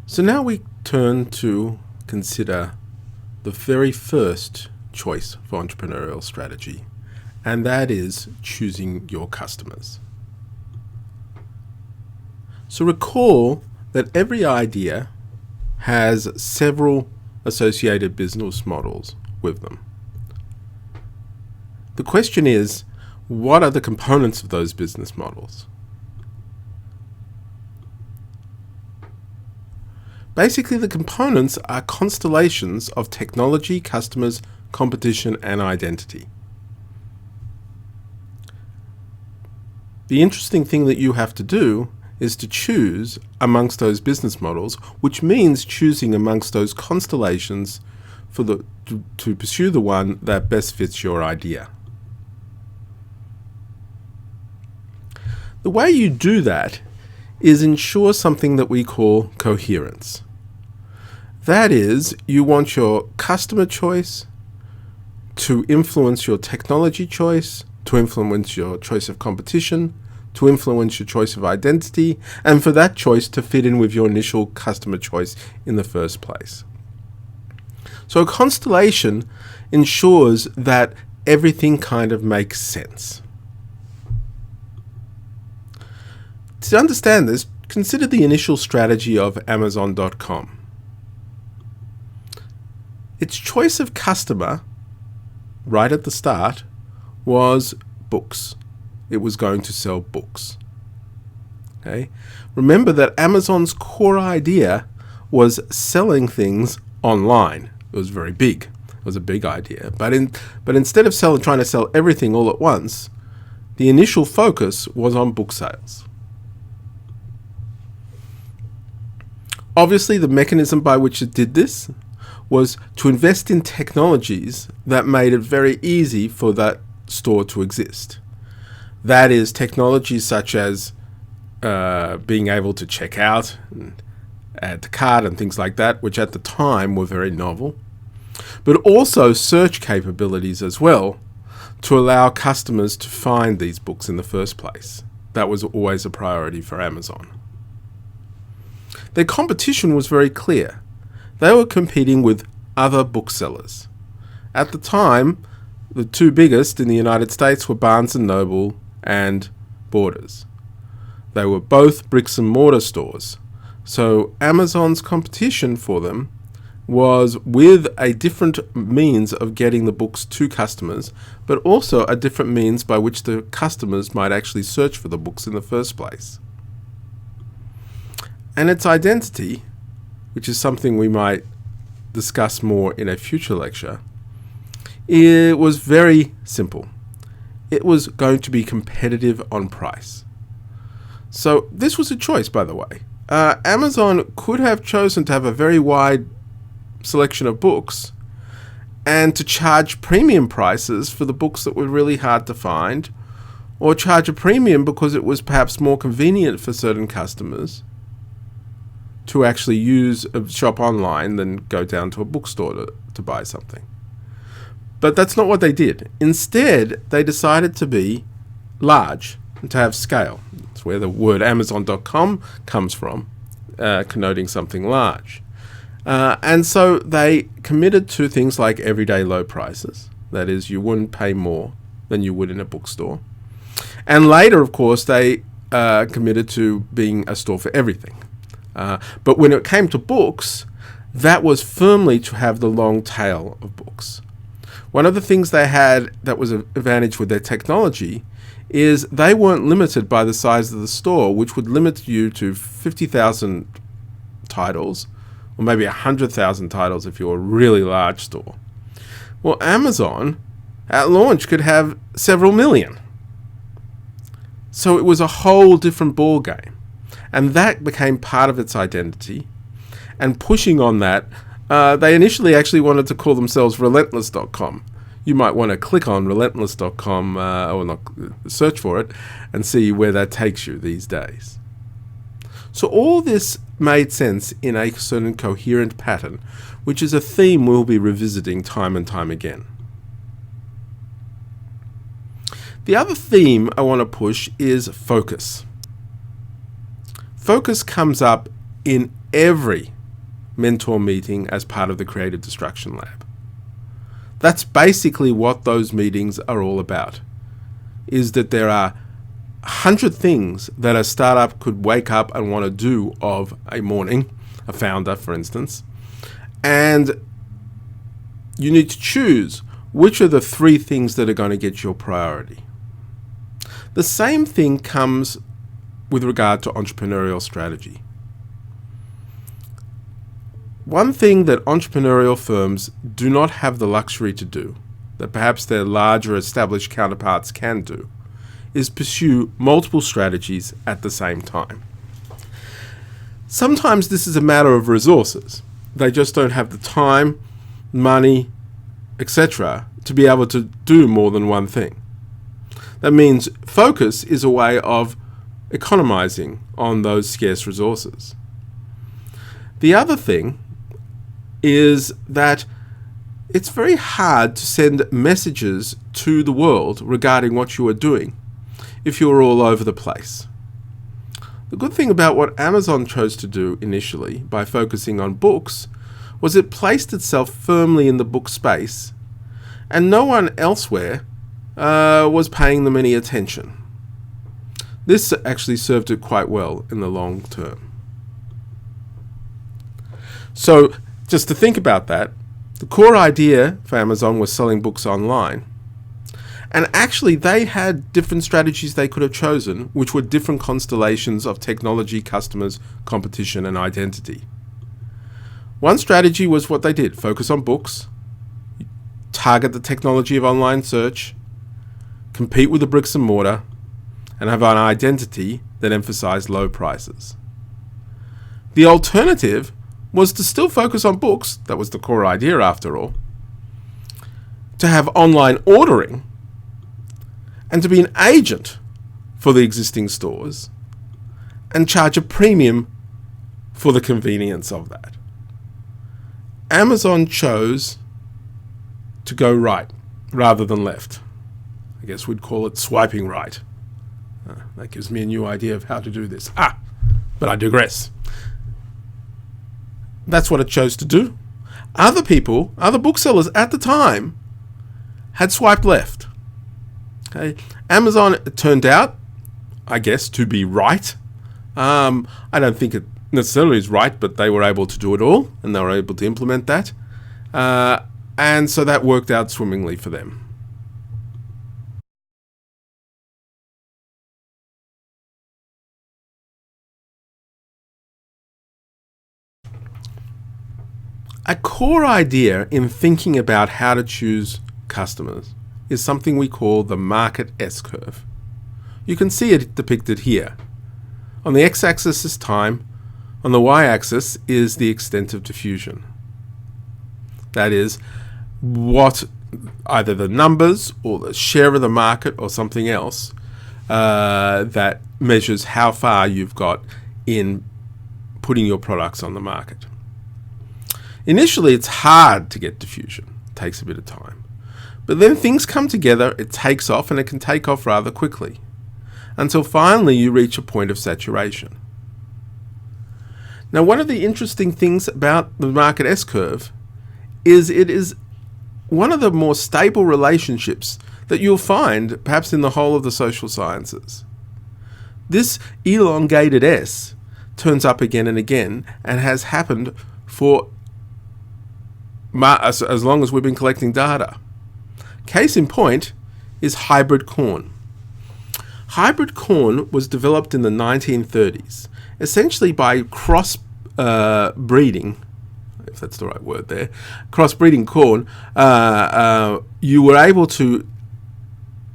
So now we turn to consider the very first choice for entrepreneurial strategy, and that is choosing your customers. So recall that every idea has several associated business models with them. The question is, what are the components of those business models? Basically, the components are constellations of technology, customers, competition, and identity. The interesting thing that you have to do is to choose amongst those business models, which means choosing amongst those constellations to pursue the one that best fits your idea. The way you do that is ensure something that we call coherence. That is, you want your customer choice to influence your technology choice, to influence your choice of competition, to influence your choice of identity, and for that choice to fit in with your initial customer choice in the first place. So a constellation ensures that everything kind of makes sense. To understand this, consider the initial strategy of Amazon.com. Its choice of customer, right at the start, was books. It was going to sell books. Okay? Remember that Amazon's core idea was selling things online. It was very big. It was a big idea. But instead of trying to sell everything all at once, the initial focus was on book sales. Obviously, the mechanism by which it did this was to invest in technologies that made it very easy for that store to exist. That is, technologies such as being able to check out and add to cart and things like that, which at the time were very novel, but also search capabilities as well to allow customers to find these books in the first place. That was always a priority for Amazon. Their competition was very clear. They were competing with other booksellers. At the time, the two biggest in the United States were Barnes & Noble and Borders. They were both bricks and mortar stores. So Amazon's competition for them was with a different means of getting the books to customers, but also a different means by which the customers might actually search for the books in the first place. And its identity, which is something we might discuss more in a future lecture, it was very simple. It was going to be competitive on price. So this was a choice, by the way. Amazon could have chosen to have a very wide selection of books and to charge premium prices for the books that were really hard to find, or charge a premium because it was perhaps more convenient for certain customers to actually use a shop online than go down to a bookstore to buy something. But that's not what they did. Instead, they decided to be large and to have scale. That's where the word Amazon.com comes from, connoting something large. And so they committed to things like everyday low prices. That is, you wouldn't pay more than you would in a bookstore. And later, of course, they committed to being a store for everything. But when it came to books, that was firmly to have the long tail of books. One of the things they had that was an advantage with their technology is they weren't limited by the size of the store, which would limit you to 50,000 titles, or maybe 100,000 titles if you're a really large store. Well, Amazon at launch could have several million. So it was a whole different ball game. And that became part of its identity. And pushing on that, they initially actually wanted to call themselves Relentless.com. You might want to click on Relentless.com or not, search for it and see where that takes you these days. So all this made sense in a certain coherent pattern, which is a theme we'll be revisiting time and time again. The other theme I want to push is focus. Focus comes up in every mentor meeting as part of the Creative Destruction Lab. That's basically what those meetings are all about, is that there are 100 things that a startup could wake up and want to do of a morning, a founder, for instance, and you need to choose which are the 3 things that are going to get your priority. The same thing comes with regard to entrepreneurial strategy. One thing that entrepreneurial firms do not have the luxury to do, that perhaps their larger established counterparts can do, is pursue multiple strategies at the same time. Sometimes this is a matter of resources. They just don't have the time, money, etc. to be able to do more than one thing. That means focus is a way of economizing on those scarce resources. The other thing is that it's very hard to send messages to the world regarding what you are doing if you're all over the place. The good thing about what Amazon chose to do initially by focusing on books was it placed itself firmly in the book space, and no one elsewhere was paying them any attention. This actually served it quite well in the long term. So, just to think about that, the core idea for Amazon was selling books online. And actually, they had different strategies they could have chosen, which were different constellations of technology, customers, competition, and identity. One strategy was what they did: focus on books, target the technology of online search, compete with the bricks and mortar, and have an identity that emphasized low prices. The alternative was to still focus on books, that was the core idea after all, to have online ordering, and to be an agent for the existing stores, and charge a premium for the convenience of that. Amazon chose to go right rather than left. I guess we'd call it swiping right. That gives me a new idea of how to do this. But I digress. That's what it chose to do. Other people, other booksellers at the time, had swiped left. Okay. Amazon, it turned out, I guess, to be right. I don't think it necessarily is right, but they were able to do it all, and they were able to implement that. And so that worked out swimmingly for them. A core idea in thinking about how to choose customers is something we call the market S-curve. You can see it depicted here. On the x-axis is time, on the y-axis is the extent of diffusion. That is, what either the numbers or the share of the market or something else that measures how far you've got in putting your products on the market. Initially, it's hard to get diffusion. It takes a bit of time. But then things come together, it takes off, and it can take off rather quickly, until finally you reach a point of saturation. Now, one of the interesting things about the market S-curve is it is one of the more stable relationships that you'll find perhaps in the whole of the social sciences. This elongated S turns up again and again and has happened for as long as we've been collecting data. Case in point is hybrid corn. Hybrid corn was developed in the 1930s, essentially by cross-breeding, if that's the right word there, cross-breeding corn. You were able to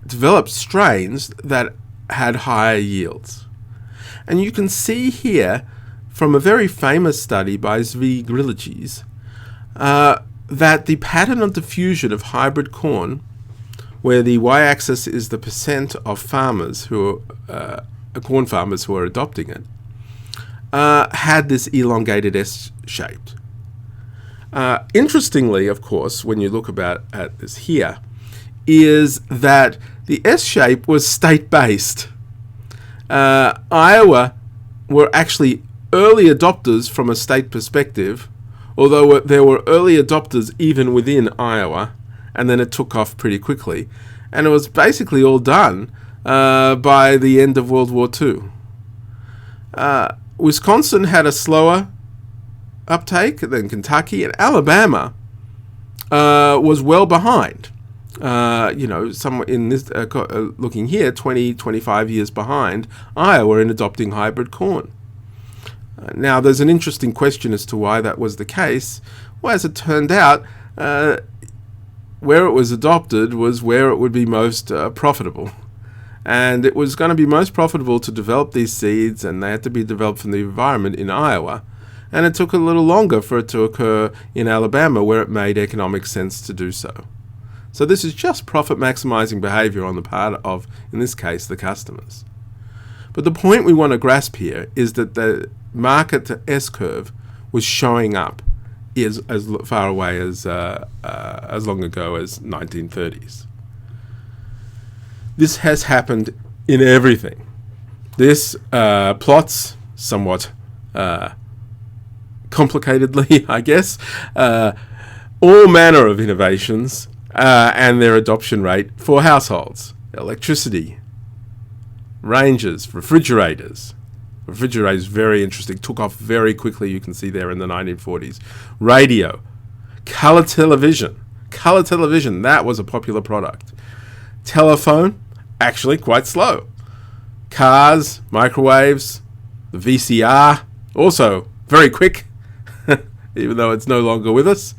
develop strains that had higher yields. And you can see here from a very famous study by Zvi Griliches that the pattern of diffusion of hybrid corn, where the y-axis is the percent of farmers who are corn farmers who are adopting it, had this elongated S-shape. Interestingly, of course, when you look at this here, is that the S-shape was state-based. Iowa were actually early adopters from a state perspective although there were early adopters even within Iowa, and then it took off pretty quickly. And it was basically all done by the end of World War II. Wisconsin had a slower uptake than Kentucky, and Alabama was well behind. Somewhere in this, looking here, 25 years behind Iowa in adopting hybrid corn. Now, there's an interesting question as to why that was the case. Well, as it turned out, where it was adopted was where it would be most profitable. And it was going to be most profitable to develop these seeds, and they had to be developed from the environment in Iowa. And it took a little longer for it to occur in Alabama, where it made economic sense to do so. So this is just profit maximizing behavior on the part of, in this case, the customers. But the point we want to grasp here is that the market S-curve was showing up as far away as long ago as 1930s. This has happened in everything. This plots somewhat complicatedly, I guess, all manner of innovations and their adoption rate for households. Electricity, ranges, refrigerators. Refrigerators, very interesting, took off very quickly, you can see there in the 1940s. Radio, color television, that was a popular product. Telephone, actually quite slow. Cars, microwaves, the VCR, also very quick, even though it's no longer with us.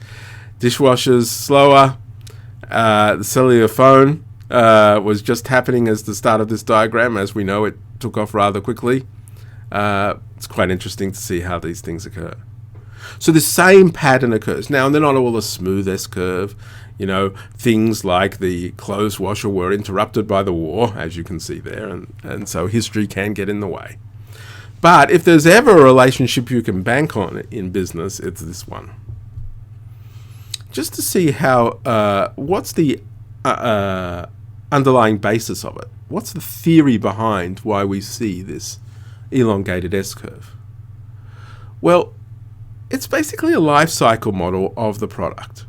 Dishwashers, slower. The cellular phone was just happening as the start of this diagram. As we know, it took off rather quickly. It's quite interesting to see how these things occur. So the same pattern occurs. Now, they're not all a smooth S-curve. Things like the clothes washer were interrupted by the war, as you can see there, and so history can get in the way. But if there's ever a relationship you can bank on in business, it's this one. Just to see how, what's the underlying basis of it? What's the theory behind why we see this elongated S-curve? Well, it's basically a life cycle model of the product.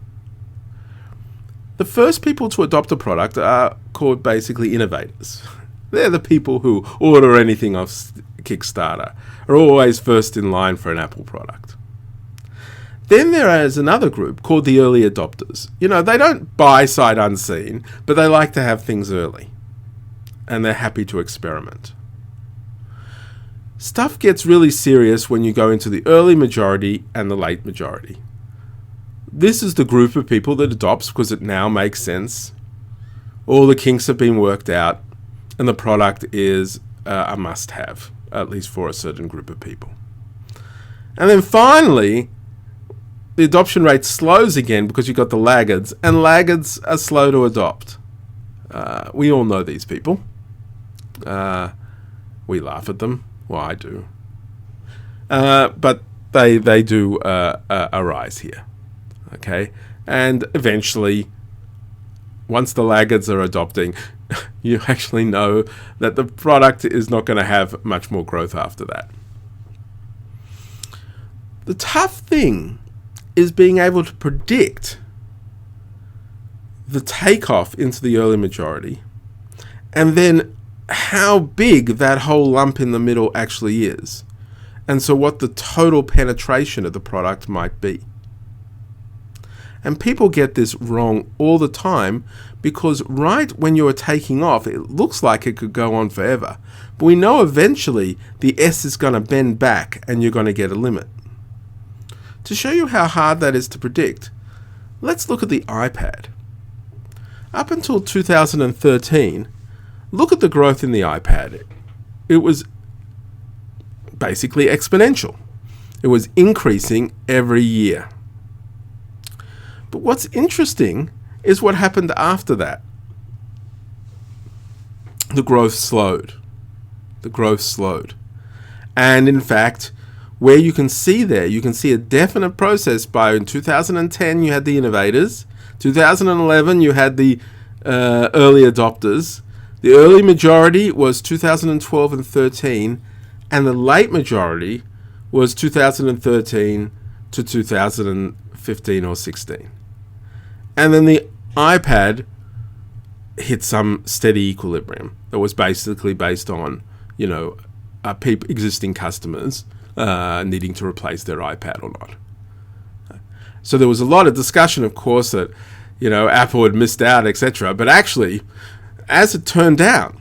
The first people to adopt a product are called basically innovators. They're the people who order anything off Kickstarter, are always first in line for an Apple product. Then there is another group called the early adopters. They don't buy sight unseen, but they like to have things early. And they're happy to experiment. Stuff gets really serious when you go into the early majority and the late majority. This is the group of people that adopts because it now makes sense. All the kinks have been worked out, and the product is a must-have, at least for a certain group of people. And then finally, the adoption rate slows again because you've got the laggards, and laggards are slow to adopt. We all know these people. We laugh at them. Well, I do. But they do arise here. Okay? And eventually, once the laggards are adopting, you actually know that the product is not going to have much more growth after that. The tough thing is being able to predict the takeoff into the early majority, and then how big that whole lump in the middle actually is, and so what the total penetration of the product might be. And people get this wrong all the time because right when you're taking off, it looks like it could go on forever. But we know eventually the S is going to bend back and you're going to get a limit. To show you how hard that is to predict, let's look at the iPad. Up until 2013, look at the growth in the iPad. It was basically exponential. It was increasing every year. But what's interesting is what happened after that. The growth slowed. And in fact, where you can see there, you can see a definite process by in 2010 you had the innovators, 2011 you had the early adopters, the early majority was 2012 and 13, and the late majority was 2013 to 2015 or 16. And then the iPad hit some steady equilibrium that was basically based on, existing customers needing to replace their iPad or not. So there was a lot of discussion, of course, that, Apple had missed out, etc. But actually, as it turned out,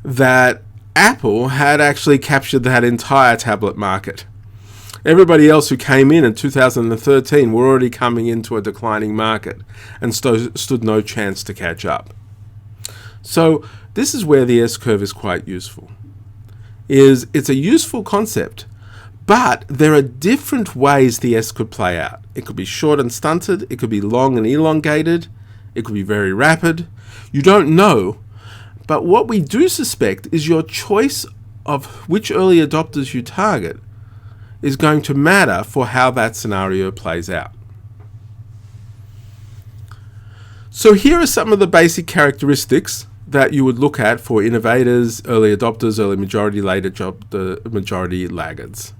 that Apple had actually captured that entire tablet market. Everybody else who came in 2013 were already coming into a declining market and stood no chance to catch up. So this is where the S-curve is quite useful. It's a useful concept, but there are different ways the S could play out. It could be short and stunted, it could be long and elongated, it could be very rapid. You don't know, but what we do suspect is your choice of which early adopters you target is going to matter for how that scenario plays out. So here are some of the basic characteristics that you would look at for innovators, early adopters, early majority, late majority laggards.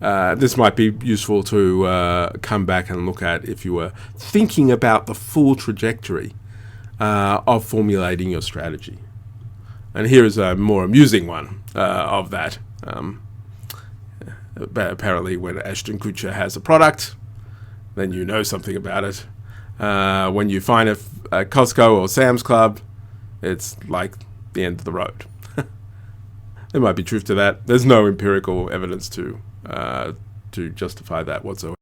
This might be useful to come back and look at if you were thinking about the full trajectory of formulating your strategy. And here is a more amusing one of that. Apparently when Ashton Kutcher has a product, then you know something about it. When you find a Costco or Sam's Club, it's like the end of the road. There might be truth to that. There's no empirical evidence to justify that whatsoever.